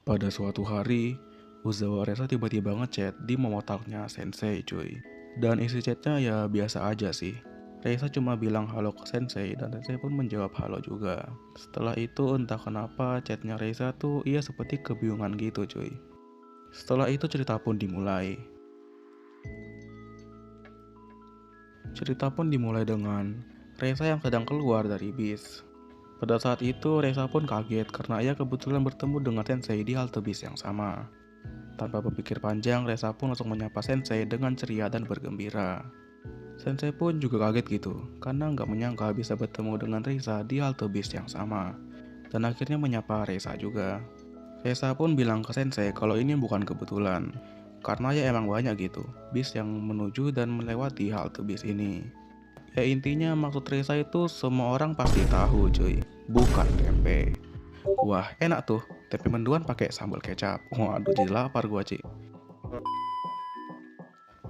Pada suatu hari, Uzawa Reza tiba-tiba ngechat di Momotalknya Sensei cuy. Dan isi chatnya ya biasa aja sih. Reza cuma bilang halo ke Sensei dan Sensei pun menjawab halo juga. Setelah itu entah kenapa chatnya Reza tuh ia seperti kebingungan gitu cuy. Setelah itu cerita pun dimulai. Cerita pun dimulai dengan Reza yang sedang keluar dari bis. Pada saat itu Reza pun kaget karena ia kebetulan bertemu dengan Sensei di halte bis yang sama. Tanpa berpikir panjang, Reza pun langsung menyapa Sensei dengan ceria dan bergembira. Sensei pun juga kaget gitu, karena nggak menyangka bisa bertemu dengan Reza di halte bis yang sama. Dan akhirnya menyapa Reza juga. Reza pun bilang ke Sensei kalau ini bukan kebetulan, karena ya emang banyak gitu, bis yang menuju dan melewati halte bis ini. Ya intinya maksud Reza itu semua orang pasti tahu cuy, bukan tempe. Wah enak tuh, tempe menduan pakai sambal kecap. Waduh jadi lapar gua Ci.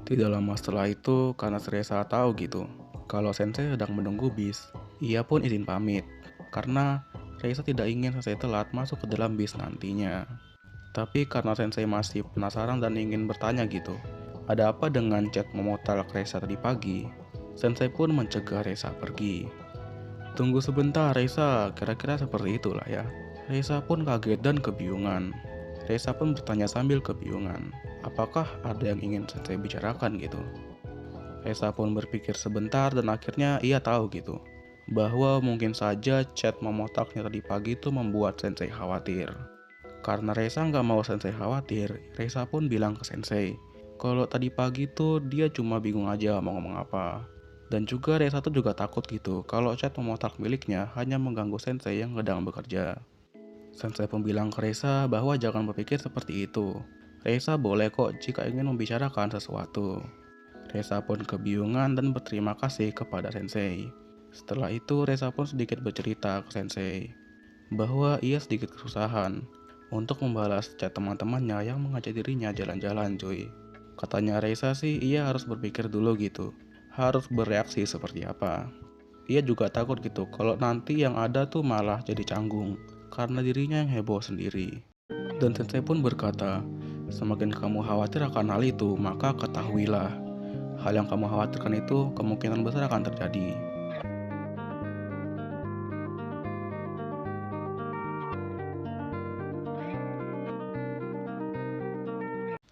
Tidak lama setelah itu, karena Reza tahu gitu, kalau Sensei sedang menunggu bis, ia pun izin pamit, karena Reza tidak ingin Sensei telat masuk ke dalam bis nantinya. Tapi karena Sensei masih penasaran dan ingin bertanya gitu, ada apa dengan chat Momotal Reza tadi pagi, Sensei pun mencegah Reza pergi. Tunggu sebentar Reza, kira-kira seperti itulah ya. Reza pun kaget dan kebingungan. Reza pun bertanya sambil kebingungan, apakah ada yang ingin Sensei bicarakan gitu. Reza pun berpikir sebentar dan akhirnya ia tahu gitu, bahwa mungkin saja chat Momotaknya tadi pagi itu membuat Sensei khawatir. Karena Reza nggak mau Sensei khawatir, Reza pun bilang ke Sensei, kalau tadi pagi tuh dia cuma bingung aja mau ngomong apa. Dan juga Reza tuh juga takut gitu, kalau chat Momotak miliknya hanya mengganggu Sensei yang sedang bekerja. Sensei pun bilang ke Reza bahwa jangan berpikir seperti itu. Reza boleh kok jika ingin membicarakan sesuatu. Reza pun kebingungan dan berterima kasih kepada Sensei. Setelah itu Reza pun sedikit bercerita ke Sensei bahwa ia sedikit kesusahan untuk membalas chat teman-temannya yang mengajak dirinya jalan-jalan cuy. Katanya Reza sih ia harus berpikir dulu gitu, harus bereaksi seperti apa. Ia juga takut gitu kalau nanti yang ada tuh malah jadi canggung karena dirinya yang heboh sendiri. Dan Sensei pun berkata, semakin kamu khawatir akan hal itu, maka ketahuilah, hal yang kamu khawatirkan itu kemungkinan besar akan terjadi.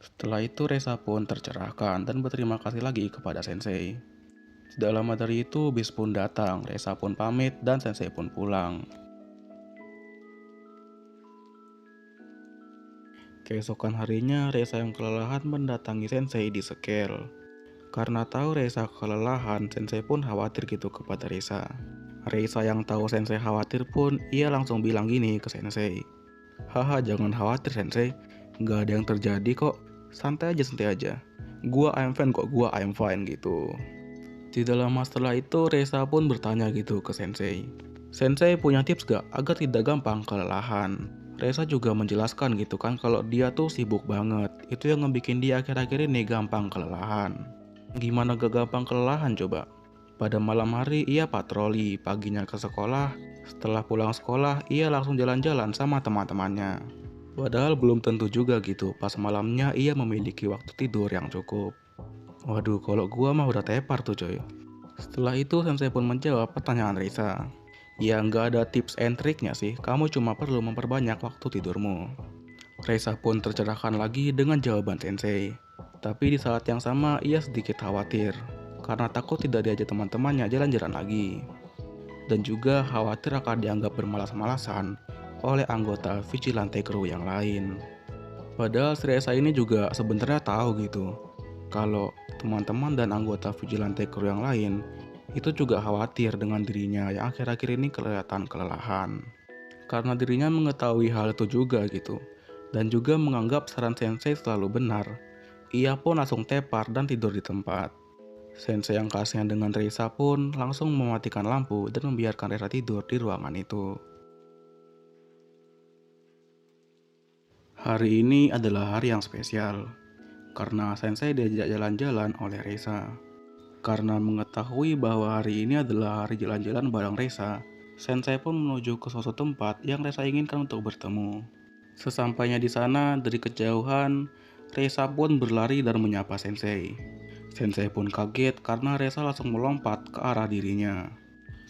Setelah itu Reza pun tercerahkan dan berterima kasih lagi kepada Sensei. Tidak lama dari itu bis pun datang, Reza pun pamit dan Sensei pun pulang. Keesokan harinya Reza yang kelelahan mendatangi Sensei di sekel. Karena tahu Reza kelelahan, Sensei pun khawatir gitu kepada Reza. Reza yang tahu Sensei khawatir pun, ia langsung bilang gini ke Sensei. Haha jangan khawatir Sensei, nggak ada yang terjadi kok, santai aja santai aja. Gua I'm fine kok, gua I'm fine gitu. Tidak lama setelah itu Reza pun bertanya gitu ke Sensei. Sensei punya tips gak agar tidak gampang kelelahan? Reza juga menjelaskan gitu kan kalau dia tuh sibuk banget. Itu yang ngebikin dia akhir-akhir ini gampang kelelahan. Gimana gak gampang kelelahan coba? Pada malam hari ia patroli, paginya ke sekolah. Setelah pulang sekolah ia langsung jalan-jalan sama teman-temannya. Padahal belum tentu juga gitu, pas malamnya ia memiliki waktu tidur yang cukup. Waduh, kalau gua mah udah tepar tuh coy. Setelah itu Sensei pun menjawab pertanyaan Reza. Ya nggak ada tips and triknya sih, kamu cuma perlu memperbanyak waktu tidurmu. Reza pun tercerahkan lagi dengan jawaban Sensei. Tapi di saat yang sama ia sedikit khawatir, karena takut tidak diajak teman-temannya jalan-jalan lagi. Dan juga khawatir akan dianggap bermalas-malasan oleh anggota Vigilante Crew yang lain. Padahal si Reza ini juga sebenarnya tahu gitu, kalau teman-teman dan anggota Vigilante Crew yang lain itu juga khawatir dengan dirinya yang akhir-akhir ini kelihatan kelelahan. Karena dirinya mengetahui hal itu juga gitu, dan juga menganggap saran Sensei selalu benar, ia pun langsung tepar dan tidur di tempat. Sensei yang kasihan dengan Reza pun langsung mematikan lampu dan membiarkan Reza tidur di ruangan itu. Hari ini adalah hari yang spesial, karena Sensei diajak jalan-jalan oleh Reza. Karena mengetahui bahwa hari ini adalah hari jalan-jalan bareng Reza, Sensei pun menuju ke suatu tempat yang Reza inginkan untuk bertemu. Sesampainya di sana, dari kejauhan, Reza pun berlari dan menyapa Sensei. Sensei pun kaget karena Reza langsung melompat ke arah dirinya.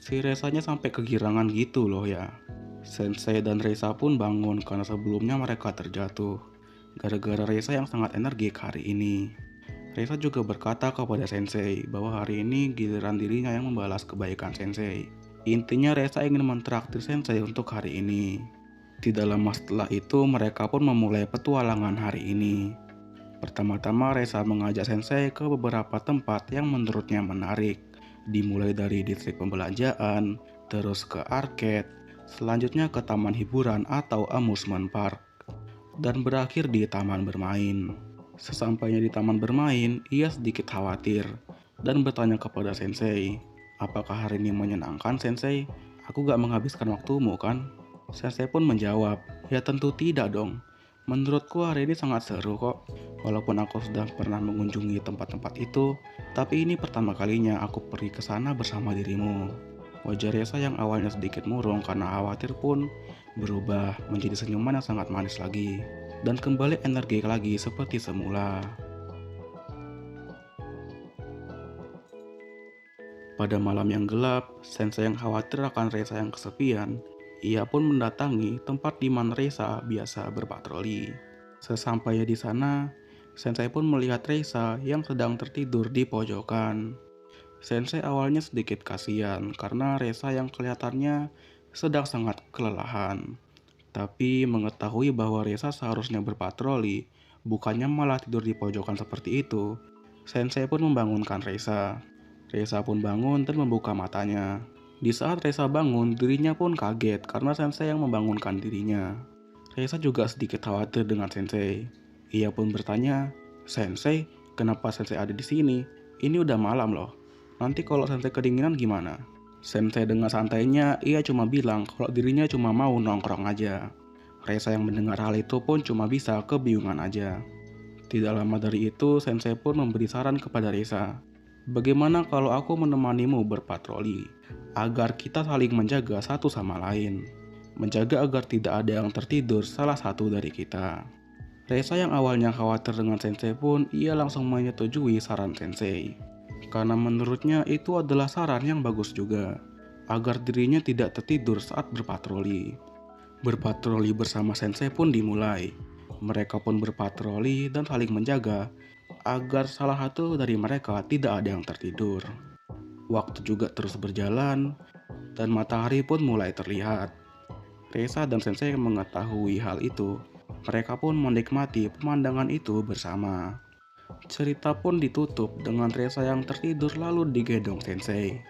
Si Rezanya sampai kegirangan gitu loh ya. Sensei dan Reza pun bangun karena sebelumnya mereka terjatuh. Gara-gara Reza yang sangat energik hari ini. Reza juga berkata kepada Sensei bahwa hari ini giliran dirinya yang membalas kebaikan Sensei. Intinya Reza ingin mentraktir Sensei untuk hari ini. Tidak lama setelah itu mereka pun memulai petualangan hari ini. Pertama-tama Reza mengajak Sensei ke beberapa tempat yang menurutnya menarik. Dimulai dari distrik pembelanjaan, terus ke arcade, selanjutnya ke taman hiburan atau amusement park, dan berakhir di taman bermain. Sesampainya di taman bermain, ia sedikit khawatir dan bertanya kepada Sensei, "Apakah hari ini menyenangkan, Sensei? Aku gak menghabiskan waktumu kan?" Sensei pun menjawab, "Ya tentu tidak dong. Menurutku hari ini sangat seru kok. Walaupun aku sudah pernah mengunjungi tempat-tempat itu, tapi ini pertama kalinya aku pergi ke sana bersama dirimu." Wajah Reza yang awalnya sedikit murung karena khawatir pun berubah menjadi senyuman yang sangat manis lagi, dan kembali energi lagi seperti semula. Pada malam yang gelap, Sensei yang khawatir akan Reza yang kesepian, ia pun mendatangi tempat di mana Reza biasa berpatroli. Sesampainya di sana, Sensei pun melihat Reza yang sedang tertidur di pojokan. Sensei awalnya sedikit kasihan karena Reza yang kelihatannya sedang sangat kelelahan. Tapi mengetahui bahwa Reza seharusnya berpatroli, bukannya malah tidur di pojokan seperti itu, Sensei pun membangunkan Reza. Reza pun bangun dan membuka matanya. Di saat Reza bangun, dirinya pun kaget karena Sensei yang membangunkan dirinya. Reza juga sedikit khawatir dengan Sensei. Ia pun bertanya, "Sensei, kenapa Sensei ada di sini? Ini udah malam loh. Nanti kalau Sensei kedinginan gimana?" Sensei dengan santainya, ia cuma bilang kalau dirinya cuma mau nongkrong aja. Reza yang mendengar hal itu pun cuma bisa kebingungan aja. Tidak lama dari itu, Sensei pun memberi saran kepada Reza. "Bagaimana kalau aku menemanimu berpatroli, agar kita saling menjaga satu sama lain. Menjaga agar tidak ada yang tertidur salah satu dari kita." Reza yang awalnya khawatir dengan Sensei pun, ia langsung menyetujui saran Sensei. Karena menurutnya itu adalah saran yang bagus juga, agar dirinya tidak tertidur saat berpatroli. Berpatroli bersama Sensei pun dimulai. Mereka pun berpatroli dan saling menjaga, agar salah satu dari mereka tidak ada yang tertidur. Waktu juga terus berjalan, dan matahari pun mulai terlihat. Reza dan Sensei mengetahui hal itu. Mereka pun menikmati pemandangan itu bersama. Cerita pun ditutup dengan Reza yang tertidur lalu digendong Sensei.